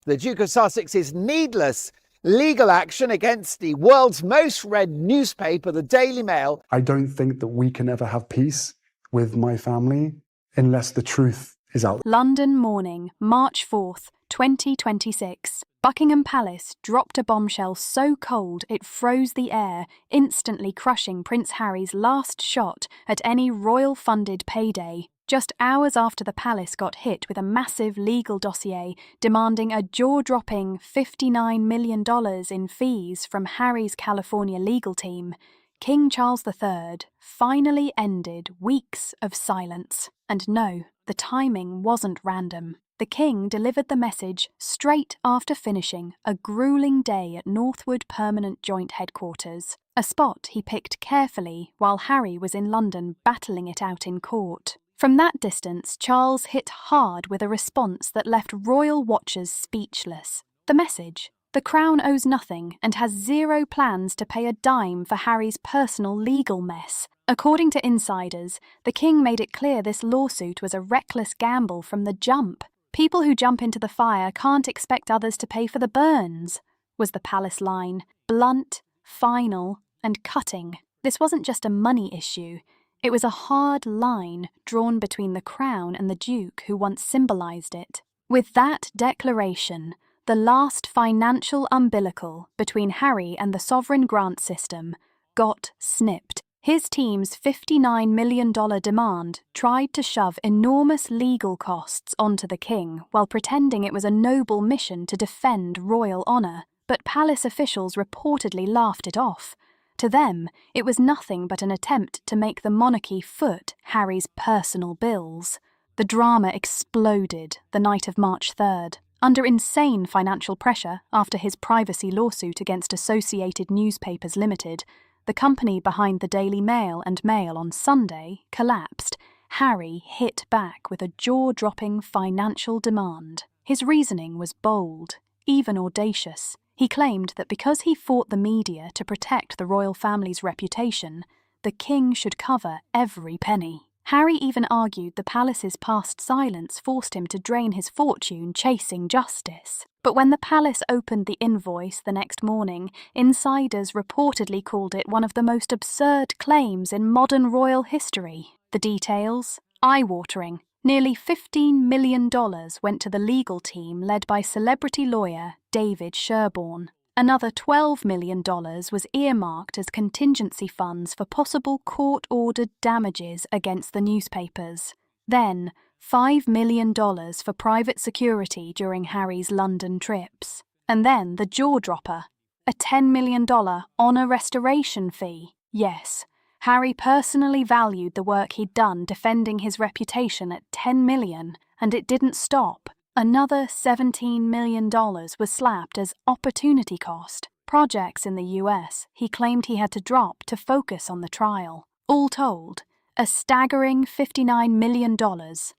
The Duke of Sussex's needless legal action against the world's most read newspaper, the Daily Mail. I don't think that we can ever have peace with my family unless the truth is out. London morning, March 4th, 2026. Buckingham Palace dropped a bombshell so cold it froze the air, instantly crushing Prince Harry's last shot at any royal-funded payday. Just hours after the palace got hit with a massive legal dossier demanding a jaw-dropping $59 million in fees from Harry's California legal team, King Charles III finally ended weeks of silence. And no, the timing wasn't random. The King delivered the message straight after finishing a grueling day at Northwood Permanent Joint Headquarters, a spot he picked carefully while Harry was in London battling it out in court. From that distance, Charles hit hard with a response that left royal watchers speechless. The message: the Crown owes nothing and has zero plans to pay a dime for Harry's personal legal mess. According to insiders, the King made it clear this lawsuit was a reckless gamble from the jump. People who jump into the fire can't expect others to pay for the burns, was the palace line, blunt, final, and cutting. This wasn't just a money issue. It was a hard line drawn between the Crown and the Duke who once symbolised it. With that declaration, the last financial umbilical between Harry and the sovereign grant system got snipped. His team's $59 million demand tried to shove enormous legal costs onto the King while pretending it was a noble mission to defend royal honour, but palace officials reportedly laughed it off. To them, it was nothing but an attempt to make the monarchy foot Harry's personal bills. The drama exploded the night of March 3rd. Under insane financial pressure after his privacy lawsuit against Associated Newspapers Limited, the company behind the Daily Mail and Mail on Sunday collapsed. Harry hit back with a jaw-dropping financial demand. His reasoning was bold, even audacious. He claimed that because he fought the media to protect the royal family's reputation, the King should cover every penny. Harry even argued the palace's past silence forced him to drain his fortune chasing justice. But when the palace opened the invoice the next morning, insiders reportedly called it one of the most absurd claims in modern royal history. The details? Eye-watering. Nearly $15 million went to the legal team led by celebrity lawyer David Sherborne. Another $12 million was earmarked as contingency funds for possible court-ordered damages against the newspapers. Then, $5 million for private security during Harry's London trips. And then the jaw-dropper, a $10 million honour restoration fee. Yes, Harry personally valued the work he'd done defending his reputation at $10 million, and it didn't stop. Another $17 million was slapped as opportunity cost. Projects in the US he claimed he had to drop to focus on the trial. All told, a staggering $59 million.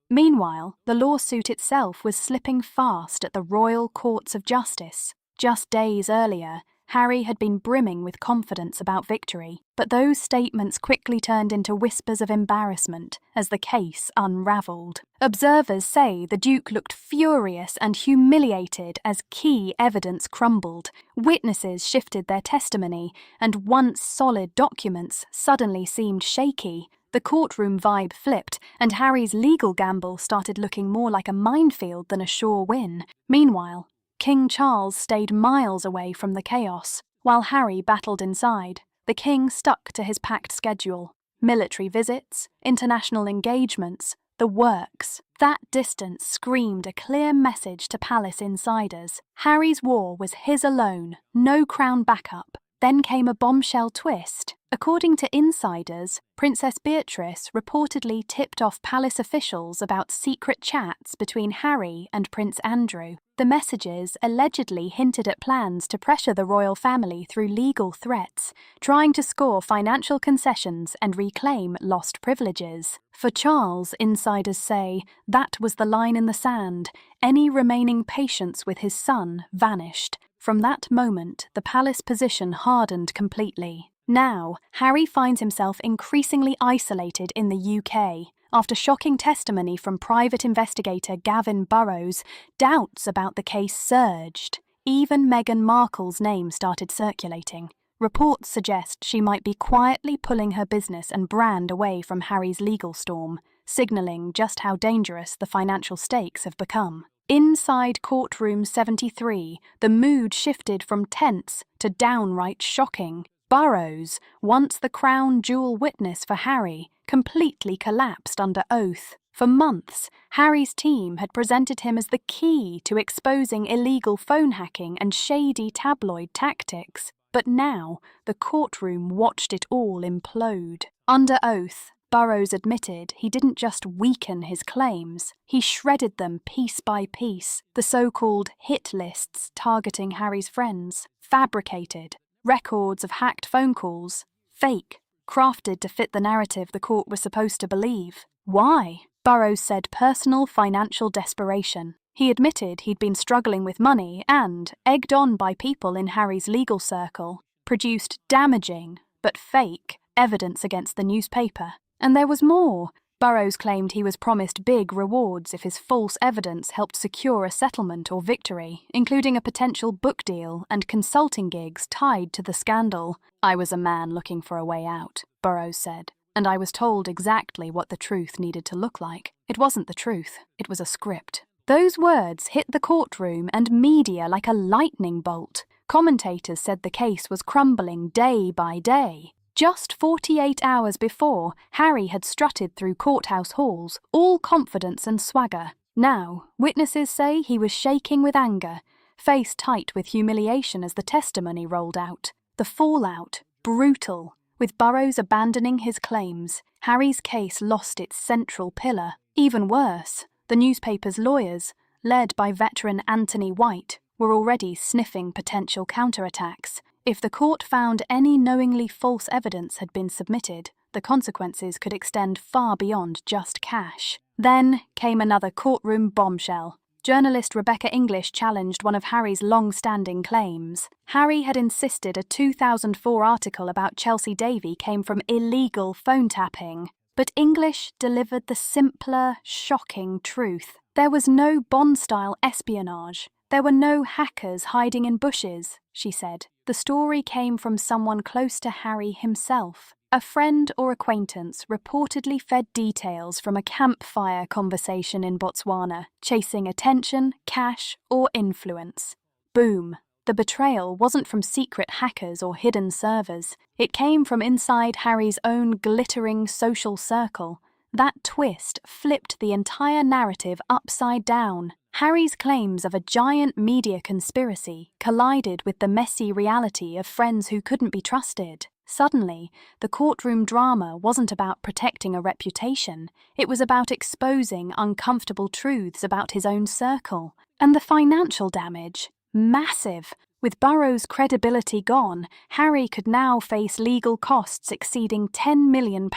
Meanwhile, the lawsuit itself was slipping fast at the Royal Courts of Justice. Just days earlier, Harry had been brimming with confidence about victory, but those statements quickly turned into whispers of embarrassment as the case unravelled. Observers say the Duke looked furious and humiliated as key evidence crumbled. Witnesses shifted their testimony, and once solid documents suddenly seemed shaky. The courtroom vibe flipped, and Harry's legal gamble started looking more like a minefield than a sure win. Meanwhile, King Charles stayed miles away from the chaos. While Harry battled inside, the King stuck to his packed schedule. Military visits, international engagements, the works. That distance screamed a clear message to palace insiders. Harry's war was his alone, no Crown backup. Then came a bombshell twist. According to insiders, Princess Beatrice reportedly tipped off palace officials about secret chats between Harry and Prince Andrew. The messages allegedly hinted at plans to pressure the royal family through legal threats, trying to score financial concessions and reclaim lost privileges. For Charles, insiders say, that was the line in the sand. Any remaining patience with his son vanished. From that moment, the palace position hardened completely. Now, Harry finds himself increasingly isolated in the UK. After shocking testimony from private investigator Gavin Burrows, doubts about the case surged. Even Meghan Markle's name started circulating. Reports suggest she might be quietly pulling her business and brand away from Harry's legal storm, signalling just how dangerous the financial stakes have become. Inside courtroom 73, the mood shifted from tense to downright shocking. Burrows, once the crown jewel witness for Harry, completely collapsed under oath. For months, Harry's team had presented him as the key to exposing illegal phone hacking and shady tabloid tactics. But now, the courtroom watched it all implode. Under oath, Burrows admitted he didn't just weaken his claims, he shredded them piece by piece. The so-called hit lists targeting Harry's friends, fabricated. Records of hacked phone calls, fake, crafted to fit the narrative the court was supposed to believe. Why? Burrows said personal financial desperation. He admitted he'd been struggling with money and, egged on by people in Harry's legal circle, produced damaging, but fake, evidence against the newspaper. And there was more. Burrows claimed he was promised big rewards if his false evidence helped secure a settlement or victory, including a potential book deal and consulting gigs tied to the scandal. "I was a man looking for a way out," Burrows said, "and I was told exactly what the truth needed to look like. It wasn't the truth, it was a script." Those words hit the courtroom and media like a lightning bolt. Commentators said the case was crumbling day by day. Just 48 hours before, Harry had strutted through courthouse halls, all confidence and swagger. Now, witnesses say he was shaking with anger, face tight with humiliation as the testimony rolled out. The fallout, brutal. With Burrows abandoning his claims, Harry's case lost its central pillar. Even worse, the newspaper's lawyers, led by veteran Anthony White, were already sniffing potential counterattacks. If the court found any knowingly false evidence had been submitted, the consequences could extend far beyond just cash. Then came another courtroom bombshell. Journalist Rebecca English challenged one of Harry's long-standing claims. Harry had insisted a 2004 article about Chelsea Davy came from illegal phone tapping. But English delivered the simpler, shocking truth. There was no Bond-style espionage. There were no hackers hiding in bushes, she said. The story came from someone close to Harry himself. A friend or acquaintance reportedly fed details from a campfire conversation in Botswana, chasing attention, cash, or influence. Boom. The betrayal wasn't from secret hackers or hidden servers. It came from inside Harry's own glittering social circle. That twist flipped the entire narrative upside down. Harry's claims of a giant media conspiracy collided with the messy reality of friends who couldn't be trusted. Suddenly, the courtroom drama wasn't about protecting a reputation. It was about exposing uncomfortable truths about his own circle. And the financial damage? Massive. With Burrows' credibility gone, Harry could now face legal costs exceeding £10 million,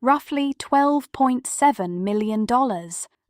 roughly $12.7 million.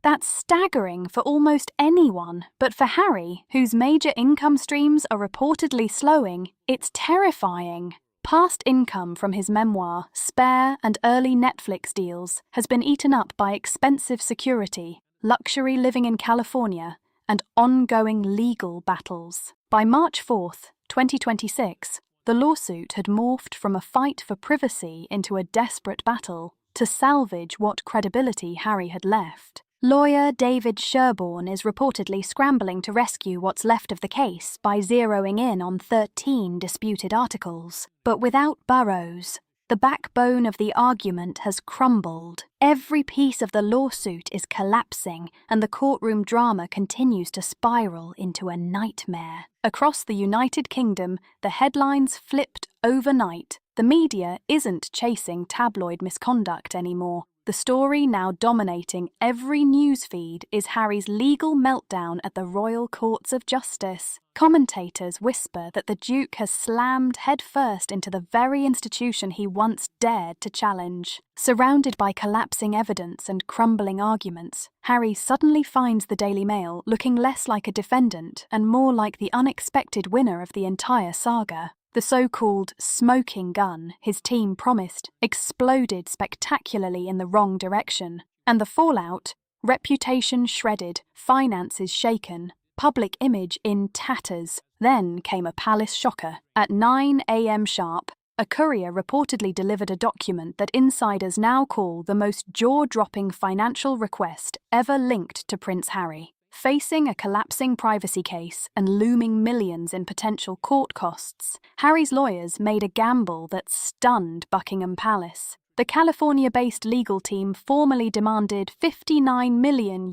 That's staggering for almost anyone, but for Harry, whose major income streams are reportedly slowing, it's terrifying. Past income from his memoir, Spare, and early Netflix deals has been eaten up by expensive security, luxury living in California, and ongoing legal battles. By March 4th, 2026, the lawsuit had morphed from a fight for privacy into a desperate battle to salvage what credibility Harry had left. Lawyer David Sherborne is reportedly scrambling to rescue what's left of the case by zeroing in on 13 disputed articles. But without Burrows, the backbone of the argument has crumbled. Every piece of the lawsuit is collapsing, and the courtroom drama continues to spiral into a nightmare. Across the United Kingdom, the headlines flipped overnight. The media isn't chasing tabloid misconduct anymore. The story now dominating every newsfeed is Harry's legal meltdown at the Royal Courts of Justice. Commentators whisper that the Duke has slammed headfirst into the very institution he once dared to challenge. Surrounded by collapsing evidence and crumbling arguments, Harry suddenly finds the Daily Mail looking less like a defendant and more like the unexpected winner of the entire saga. The so-called smoking gun his team promised exploded spectacularly in the wrong direction, and the fallout: reputation shredded, finances shaken, public image in tatters. Then came a palace shocker. At 9 a.m. sharp, a courier reportedly delivered a document that insiders now call the most jaw-dropping financial request ever linked to Prince Harry. Facing a collapsing privacy case and looming millions in potential court costs, Harry's lawyers made a gamble that stunned Buckingham Palace. The California-based legal team formally demanded $59 million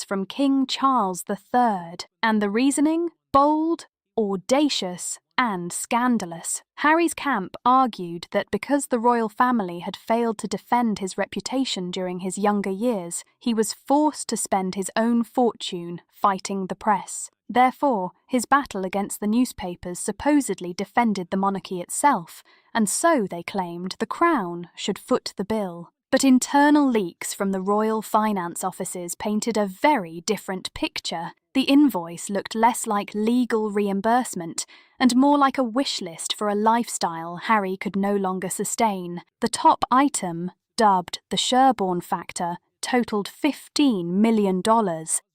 from King Charles III, and the reasoning? Bold, audacious, and scandalous. Harry's camp argued that because the royal family had failed to defend his reputation during his younger years, he was forced to spend his own fortune fighting the press. Therefore, his battle against the newspapers supposedly defended the monarchy itself, and so, they claimed, the Crown should foot the bill. But internal leaks from the royal finance offices painted a very different picture. The invoice looked less like legal reimbursement and more like a wish list for a lifestyle Harry could no longer sustain. The top item, dubbed the Sherborne factor, totaled $15 million.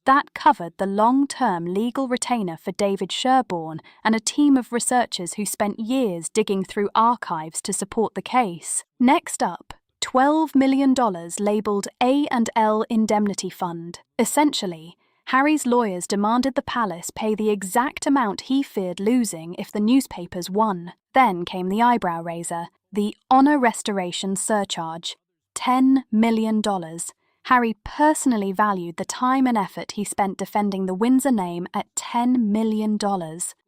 That covered the long-term legal retainer for David Sherborne and a team of researchers who spent years digging through archives to support the case. Next up, $12 million labelled A&L Indemnity Fund. Essentially, Harry's lawyers demanded the palace pay the exact amount he feared losing if the newspapers won. Then came the eyebrow raiser, the Honour Restoration Surcharge. $10 million. Harry personally valued the time and effort he spent defending the Windsor name at $10 million.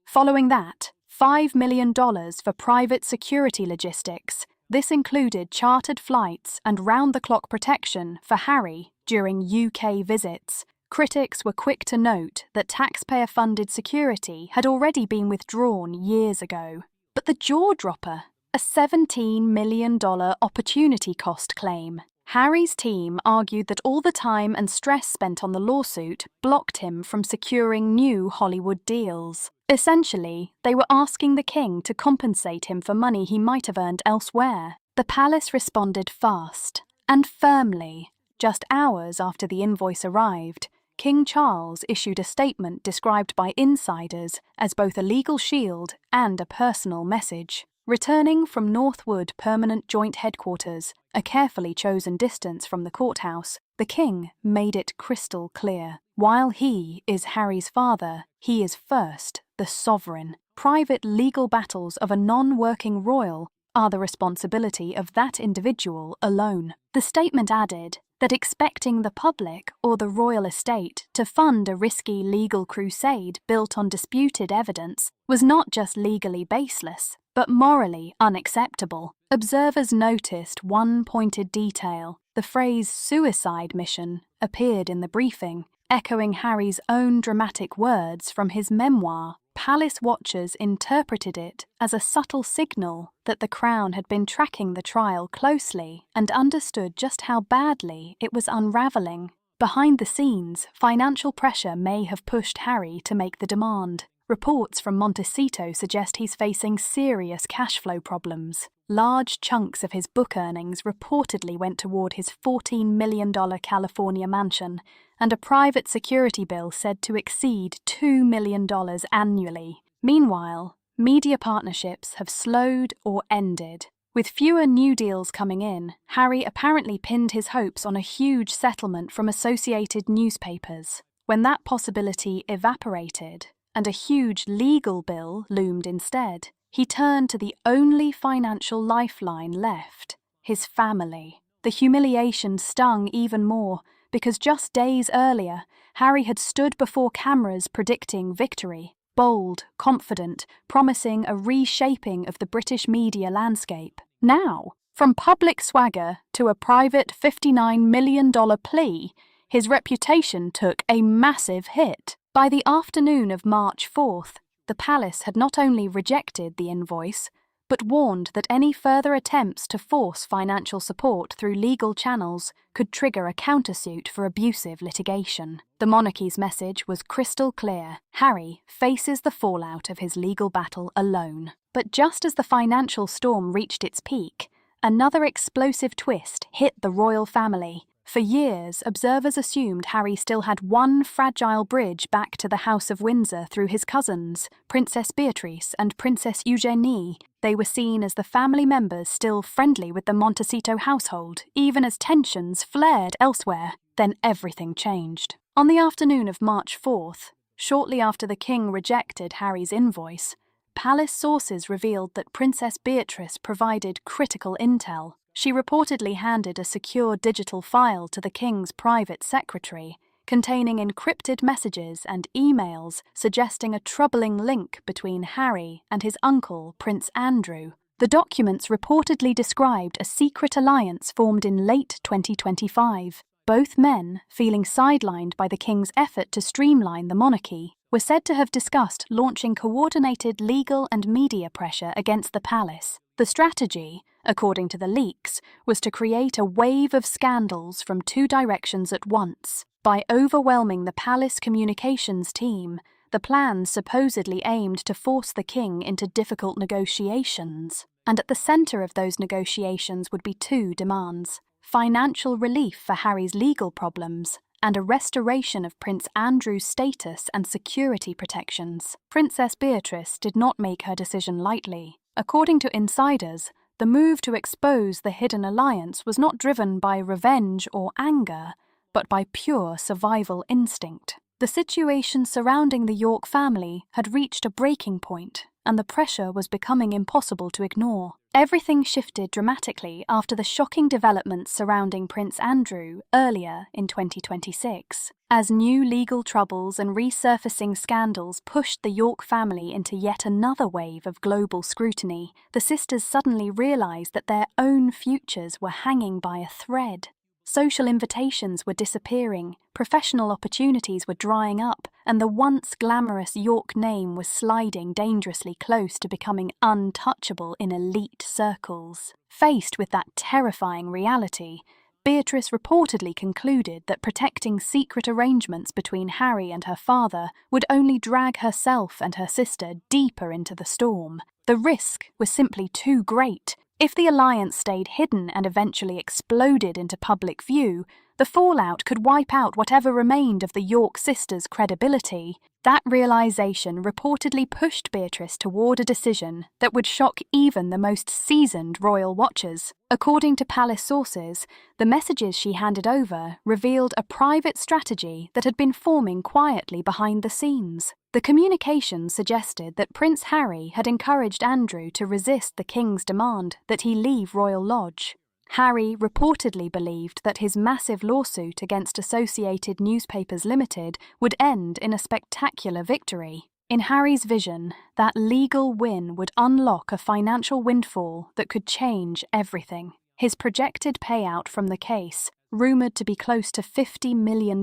Following that, $5 million for private security logistics. This included chartered flights and round-the-clock protection for Harry during UK visits. Critics were quick to note that taxpayer-funded security had already been withdrawn years ago. But the jaw-dropper, a $17 million opportunity cost claim. Harry's team argued that all the time and stress spent on the lawsuit blocked him from securing new Hollywood deals. Essentially, they were asking the king to compensate him for money he might have earned elsewhere. The palace responded fast and firmly. Just hours after the invoice arrived, King Charles issued a statement described by insiders as both a legal shield and a personal message. Returning from Northwood Permanent Joint Headquarters, a carefully chosen distance from the courthouse, the king made it crystal clear. While he is Harry's father, he is first the sovereign. Private legal battles of a non-working royal are the responsibility of that individual alone. The statement added that expecting the public or the royal estate to fund a risky legal crusade built on disputed evidence was not just legally baseless, but morally unacceptable. Observers noticed one pointed detail. The phrase suicide mission appeared in the briefing, echoing Harry's own dramatic words from his memoir. Palace watchers interpreted it as a subtle signal that the Crown had been tracking the trial closely and understood just how badly it was unravelling. Behind the scenes, financial pressure may have pushed Harry to make the demand. Reports from Montecito suggest he's facing serious cash flow problems. Large chunks of his book earnings reportedly went toward his $14 million California mansion, and a private security bill said to exceed $2 million annually. Meanwhile, media partnerships have slowed or ended. With fewer new deals coming in, Harry apparently pinned his hopes on a huge settlement from Associated Newspapers. When that possibility evaporated, and a huge legal bill loomed instead, he turned to the only financial lifeline left: his family. The humiliation stung even more, because just days earlier, Harry had stood before cameras predicting victory. Bold, confident, promising a reshaping of the British media landscape. Now, from public swagger to a private $59 million plea, his reputation took a massive hit. By the afternoon of March 4th, the palace had not only rejected the invoice, but warned that any further attempts to force financial support through legal channels could trigger a countersuit for abusive litigation. The monarchy's message was crystal clear: Harry faces the fallout of his legal battle alone. But just as the financial storm reached its peak, another explosive twist hit the royal family. For years, observers assumed Harry still had one fragile bridge back to the House of Windsor through his cousins, Princess Beatrice and Princess Eugenie. They were seen as the family members still friendly with the Montecito household, even as tensions flared elsewhere. Then everything changed. On the afternoon of March 4th, shortly after the king rejected Harry's invoice, palace sources revealed that Princess Beatrice provided critical intel. She reportedly handed a secure digital file to the king's private secretary, containing encrypted messages and emails suggesting a troubling link between Harry and his uncle, Prince Andrew. The documents reportedly described a secret alliance formed in late 2025. Both men, feeling sidelined by the king's effort to streamline the monarchy, were said to have discussed launching coordinated legal and media pressure against the palace. The strategy, according to the leaks, was to create a wave of scandals from two directions at once. By overwhelming the palace communications team, the plans supposedly aimed to force the king into difficult negotiations. And at the centre of those negotiations would be two demands: financial relief for Harry's legal problems and a restoration of Prince Andrew's status and security protections. Princess Beatrice did not make her decision lightly. According to insiders, the move to expose the hidden alliance was not driven by revenge or anger, but by pure survival instinct. The situation surrounding the York family had reached a breaking point, and the pressure was becoming impossible to ignore. Everything shifted dramatically after the shocking developments surrounding Prince Andrew earlier in 2026. As new legal troubles and resurfacing scandals pushed the York family into yet another wave of global scrutiny, the sisters suddenly realized that their own futures were hanging by a thread. Social invitations were disappearing, professional opportunities were drying up, and the once glamorous York name was sliding dangerously close to becoming untouchable in elite circles. Faced with that terrifying reality, Beatrice reportedly concluded that protecting secret arrangements between Harry and her father would only drag herself and her sister deeper into the storm. The risk was simply too great. If the alliance stayed hidden and eventually exploded into public view, the fallout could wipe out whatever remained of the York sisters' credibility. That realization reportedly pushed Beatrice toward a decision that would shock even the most seasoned royal watchers. According to palace sources, the messages she handed over revealed a private strategy that had been forming quietly behind the scenes. The communications suggested that Prince Harry had encouraged Andrew to resist the king's demand that he leave Royal Lodge. Harry reportedly believed that his massive lawsuit against Associated Newspapers Limited would end in a spectacular victory. In Harry's vision, that legal win would unlock a financial windfall that could change everything. His projected payout from the case, rumoured to be close to $50 million,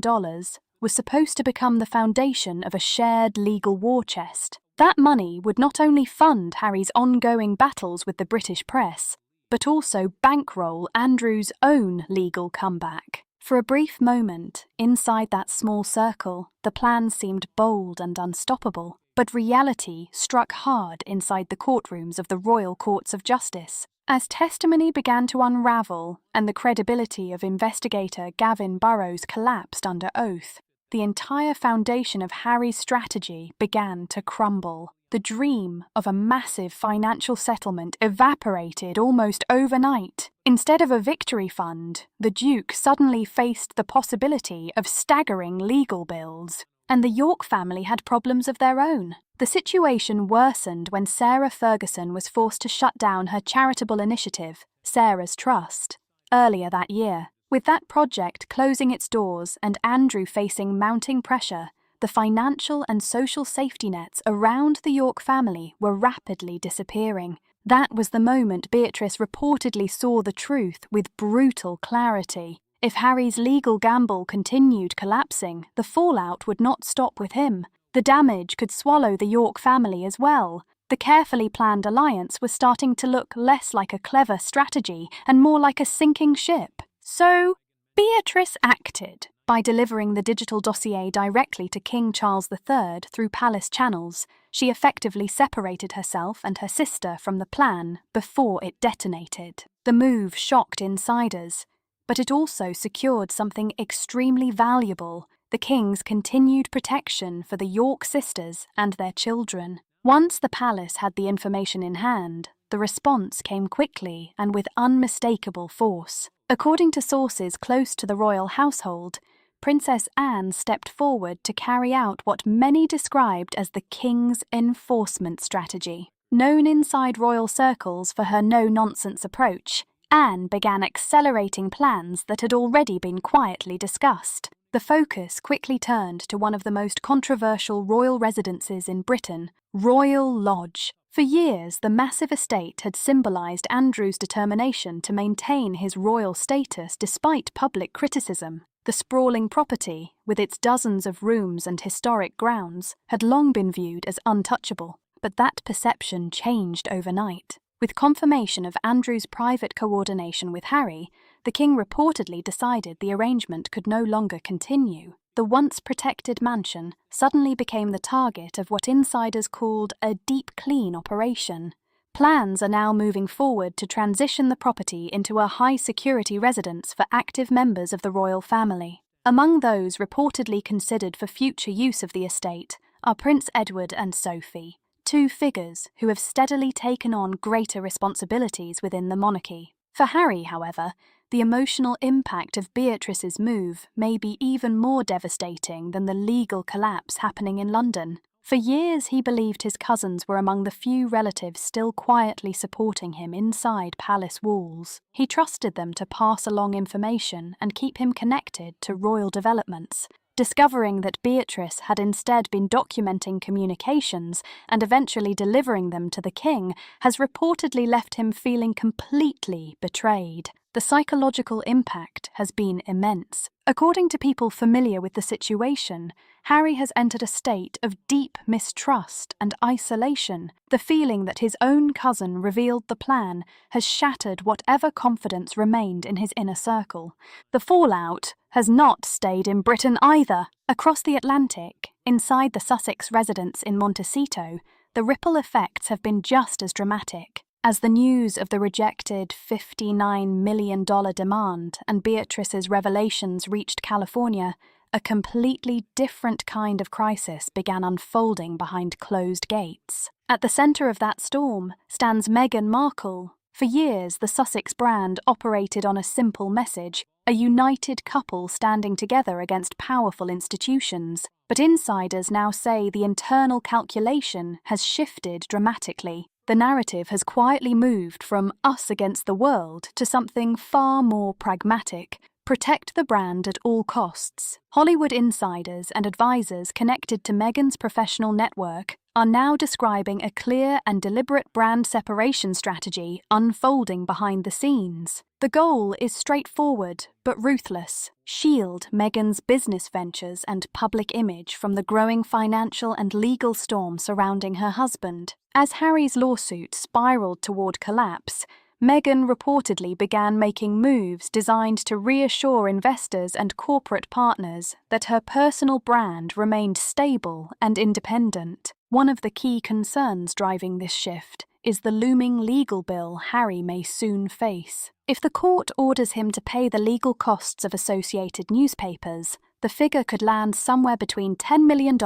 was supposed to become the foundation of a shared legal war chest. That money would not only fund Harry's ongoing battles with the British press, but also bankroll Andrew's own legal comeback. For a brief moment, inside that small circle, the plan seemed bold and unstoppable, but reality struck hard inside the courtrooms of the Royal Courts of Justice. As testimony began to unravel and the credibility of investigator Gavin Burrows collapsed under oath, the entire foundation of Harry's strategy began to crumble. The dream of a massive financial settlement evaporated almost overnight. Instead of a victory fund, the Duke suddenly faced the possibility of staggering legal bills. And the York family had problems of their own. The situation worsened when Sarah Ferguson was forced to shut down her charitable initiative, Sarah's Trust, earlier that year. With that project closing its doors and Andrew facing mounting pressure, the financial and social safety nets around the York family were rapidly disappearing. That was the moment Beatrice reportedly saw the truth with brutal clarity. If Harry's legal gamble continued collapsing, the fallout would not stop with him. The damage could swallow the York family as well. The carefully planned alliance was starting to look less like a clever strategy and more like a sinking ship. So, Beatrice acted by delivering the digital dossier directly to King Charles III through palace channels. She effectively separated herself and her sister from the plan before it detonated. The move shocked insiders, but it also secured something extremely valuable: the king's continued protection for the York sisters and their children. Once the palace had the information in hand, the response came quickly and with unmistakable force. According to sources close to the royal household, Princess Anne stepped forward to carry out what many described as the king's enforcement strategy. Known inside royal circles for her no-nonsense approach, Anne began accelerating plans that had already been quietly discussed. The focus quickly turned to one of the most controversial royal residences in Britain, Royal Lodge. For years, the massive estate had symbolised Andrew's determination to maintain his royal status despite public criticism. The sprawling property, with its dozens of rooms and historic grounds, had long been viewed as untouchable, but that perception changed overnight. With confirmation of Andrew's private coordination with Harry, the king reportedly decided the arrangement could no longer continue. The once protected mansion suddenly became the target of what insiders called a deep clean operation. Plans are now moving forward to transition the property into a high-security residence for active members of the royal family. Among those reportedly considered for future use of the estate are Prince Edward and Sophie, two figures who have steadily taken on greater responsibilities within the monarchy. For Harry, however, the emotional impact of Beatrice's move may be even more devastating than the legal collapse happening in London. For years, he believed his cousins were among the few relatives still quietly supporting him inside palace walls. He trusted them to pass along information and keep him connected to royal developments. Discovering that Beatrice had instead been documenting communications and eventually delivering them to the king has reportedly left him feeling completely betrayed. The psychological impact has been immense. According to people familiar with the situation, Harry has entered a state of deep mistrust and isolation. The feeling that his own cousin revealed the plan has shattered whatever confidence remained in his inner circle. The fallout has not stayed in Britain either. Across the Atlantic, inside the Sussex residence in Montecito, the ripple effects have been just as dramatic. As the news of the rejected $59 million demand and Beatrice's revelations reached California, a completely different kind of crisis began unfolding behind closed gates. At the centre of that storm stands Meghan Markle. For years, the Sussex brand operated on a simple message: a united couple standing together against powerful institutions. But insiders now say the internal calculation has shifted dramatically. The narrative has quietly moved from us against the world to something far more pragmatic: protect the brand at all costs. Hollywood insiders and advisors connected to Meghan's professional network are now describing a clear and deliberate brand separation strategy unfolding behind the scenes. The goal is straightforward but ruthless: shield Meghan's business ventures and public image from the growing financial and legal storm surrounding her husband. As Harry's lawsuit spiraled toward collapse, Meghan reportedly began making moves designed to reassure investors and corporate partners that her personal brand remained stable and independent. One of the key concerns driving this shift is the looming legal bill Harry may soon face. If the court orders him to pay the legal costs of associated newspapers, the figure could land somewhere between $10 million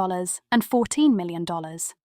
and $14 million.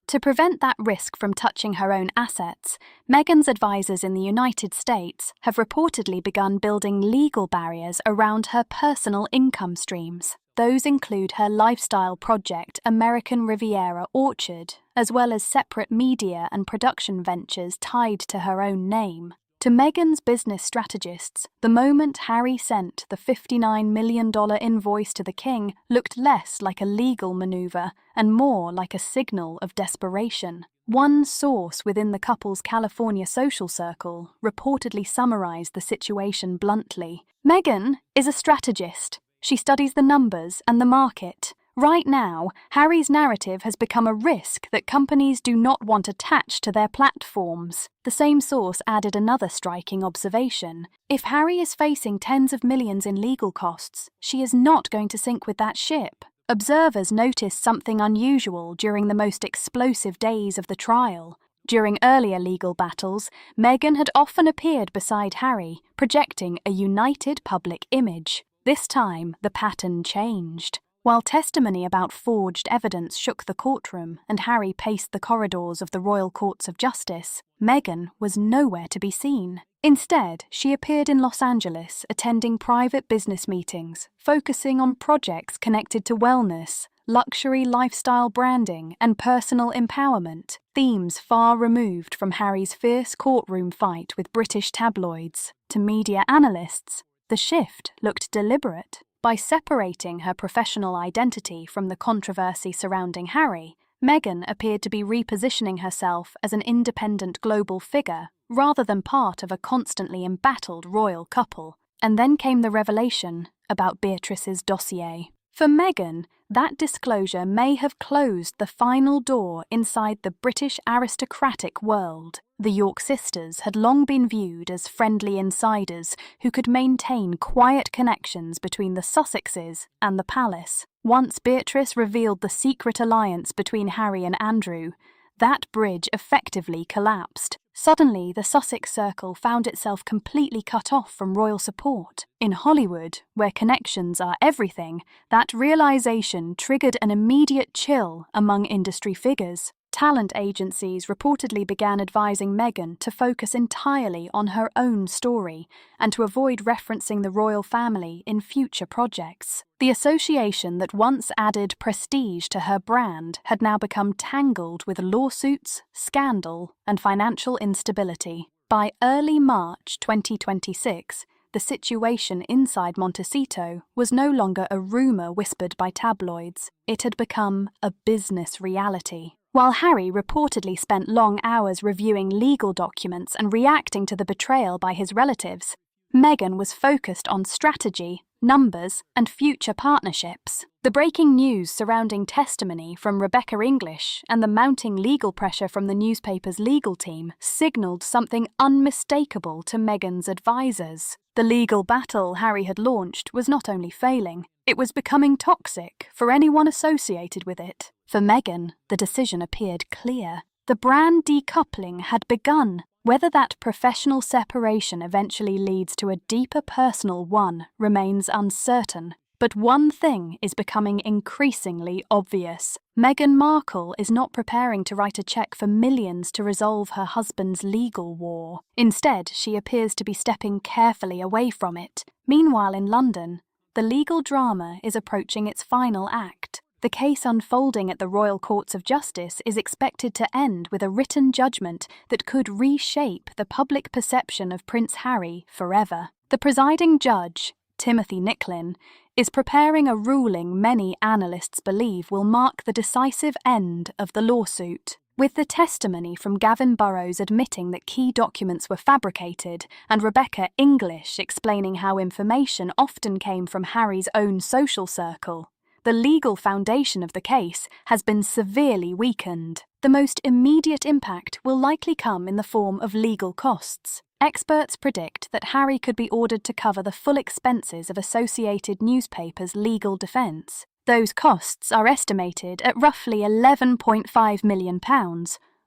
To prevent that risk from touching her own assets, Meghan's advisors in the United States have reportedly begun building legal barriers around her personal income streams. Those include her lifestyle project American Riviera Orchard, as well as separate media and production ventures tied to her own name. To Meghan's business strategists, the moment Harry sent the $59 million invoice to the king looked less like a legal maneuver and more like a signal of desperation. One source within the couple's California social circle reportedly summarized the situation bluntly: Meghan is a strategist. She studies the numbers and the market, Right now, Harry's narrative has become a risk that companies do not want attached to their platforms. The same source added another striking observation. If Harry is facing tens of millions in legal costs, she is not going to sink with that ship. Observers noticed something unusual during the most explosive days of the trial. During earlier legal battles, Meghan had often appeared beside Harry, projecting a united public image. This time, the pattern changed. While testimony about forged evidence shook the courtroom and Harry paced the corridors of the Royal Courts of Justice, Meghan was nowhere to be seen. Instead, she appeared in Los Angeles, attending private business meetings, focusing on projects connected to wellness, luxury lifestyle branding, and personal empowerment, themes far removed from Harry's fierce courtroom fight with British tabloids. To media analysts, the shift looked deliberate. By separating her professional identity from the controversy surrounding Harry, Meghan appeared to be repositioning herself as an independent global figure rather than part of a constantly embattled royal couple. And then came the revelation about Beatrice's dossier. For Meghan, that disclosure may have closed the final door inside the British aristocratic world. The York sisters had long been viewed as friendly insiders who could maintain quiet connections between the Sussexes and the palace. Once Beatrice revealed the secret alliance between Harry and Andrew, that bridge effectively collapsed. Suddenly, the Sussex circle found itself completely cut off from royal support. In Hollywood, where connections are everything, that realization triggered an immediate chill among industry figures. Talent agencies reportedly began advising Meghan to focus entirely on her own story and to avoid referencing the royal family in future projects. The association that once added prestige to her brand had now become tangled with lawsuits, scandal, and financial instability. By early March 2026, the situation inside Montecito was no longer a rumor whispered by tabloids. It had become a business reality. While Harry reportedly spent long hours reviewing legal documents and reacting to the betrayal by his relatives, Meghan was focused on strategy, numbers, and future partnerships. The breaking news surrounding testimony from Rebecca English and the mounting legal pressure from the newspaper's legal team signaled something unmistakable to Meghan's advisors. The legal battle Harry had launched was not only failing, it was becoming toxic for anyone associated with it. For Meghan, the decision appeared clear. The brand decoupling had begun. Whether that professional separation eventually leads to a deeper personal one remains uncertain. But one thing is becoming increasingly obvious. Meghan Markle is not preparing to write a check for millions to resolve her husband's legal war. Instead, she appears to be stepping carefully away from it. Meanwhile, in London, the legal drama is approaching its final act. The case unfolding at the Royal Courts of Justice is expected to end with a written judgment that could reshape the public perception of Prince Harry forever. The presiding judge, Timothy Nicklin, is preparing a ruling many analysts believe will mark the decisive end of the lawsuit. With the testimony from Gavin Burrows admitting that key documents were fabricated and Rebecca English explaining how information often came from Harry's own social circle, the legal foundation of the case has been severely weakened. The most immediate impact will likely come in the form of legal costs. Experts predict that Harry could be ordered to cover the full expenses of Associated Newspaper's legal defence. Those costs are estimated at roughly £11.5 million,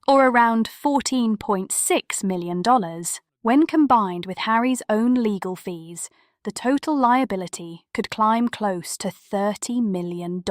or around $14.6 million. When combined with Harry's own legal fees, the total liability could climb close to $30 million.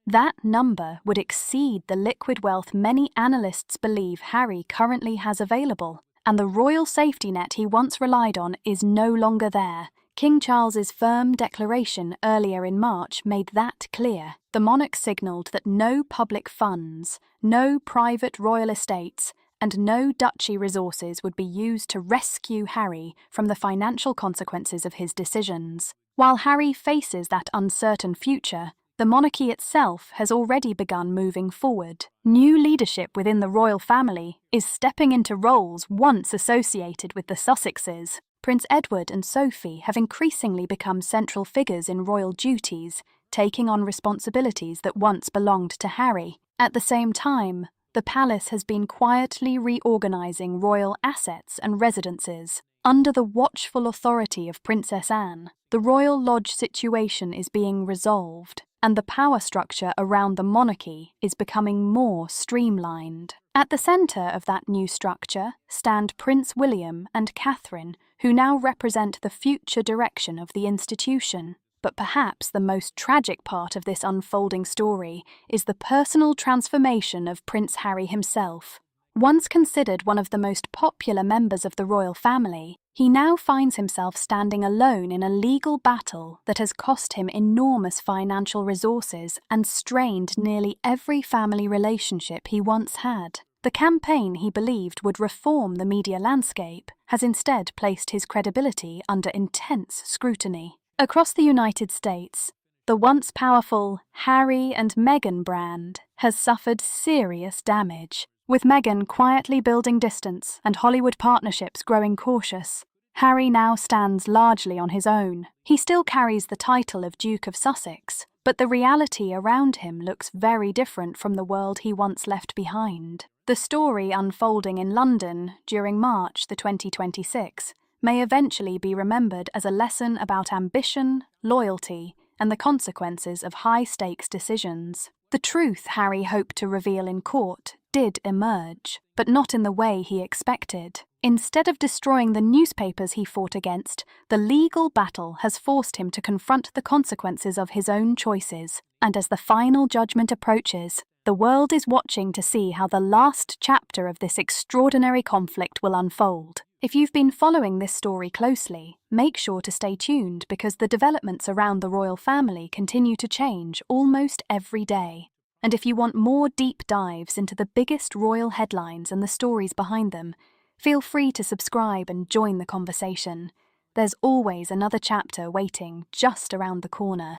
That number would exceed the liquid wealth many analysts believe Harry currently has available, and the royal safety net he once relied on is no longer there. King Charles's firm declaration earlier in March made that clear. The monarch signalled that no public funds, no private royal estates, and no duchy resources would be used to rescue Harry from the financial consequences of his decisions. While Harry faces that uncertain future, the monarchy itself has already begun moving forward. New leadership within the royal family is stepping into roles once associated with the Sussexes. Prince Edward and Sophie have increasingly become central figures in royal duties, taking on responsibilities that once belonged to Harry. At the same time, the palace has been quietly reorganizing royal assets and residences. Under the watchful authority of Princess Anne, the royal lodge situation is being resolved, and the power structure around the monarchy is becoming more streamlined. At the centre of that new structure stand Prince William and Catherine, who now represent the future direction of the institution. But perhaps the most tragic part of this unfolding story is the personal transformation of Prince Harry himself. Once considered one of the most popular members of the royal family, he now finds himself standing alone in a legal battle that has cost him enormous financial resources and strained nearly every family relationship he once had. The campaign he believed would reform the media landscape has instead placed his credibility under intense scrutiny. Across the United States, the once powerful Harry and Meghan brand has suffered serious damage. With Meghan quietly building distance and Hollywood partnerships growing cautious, Harry now stands largely on his own. He still carries the title of Duke of Sussex, but the reality around him looks very different from the world he once left behind. The story unfolding in London during March 2026 may eventually be remembered as a lesson about ambition, loyalty, and the consequences of high-stakes decisions. The truth Harry hoped to reveal in court did emerge, but not in the way he expected. Instead of destroying the newspapers he fought against, the legal battle has forced him to confront the consequences of his own choices. And as the final judgment approaches, the world is watching to see how the last chapter of this extraordinary conflict will unfold. If you've been following this story closely, make sure to stay tuned because the developments around the royal family continue to change almost every day. And if you want more deep dives into the biggest royal headlines and the stories behind them, feel free to subscribe and join the conversation. There's always another chapter waiting just around the corner.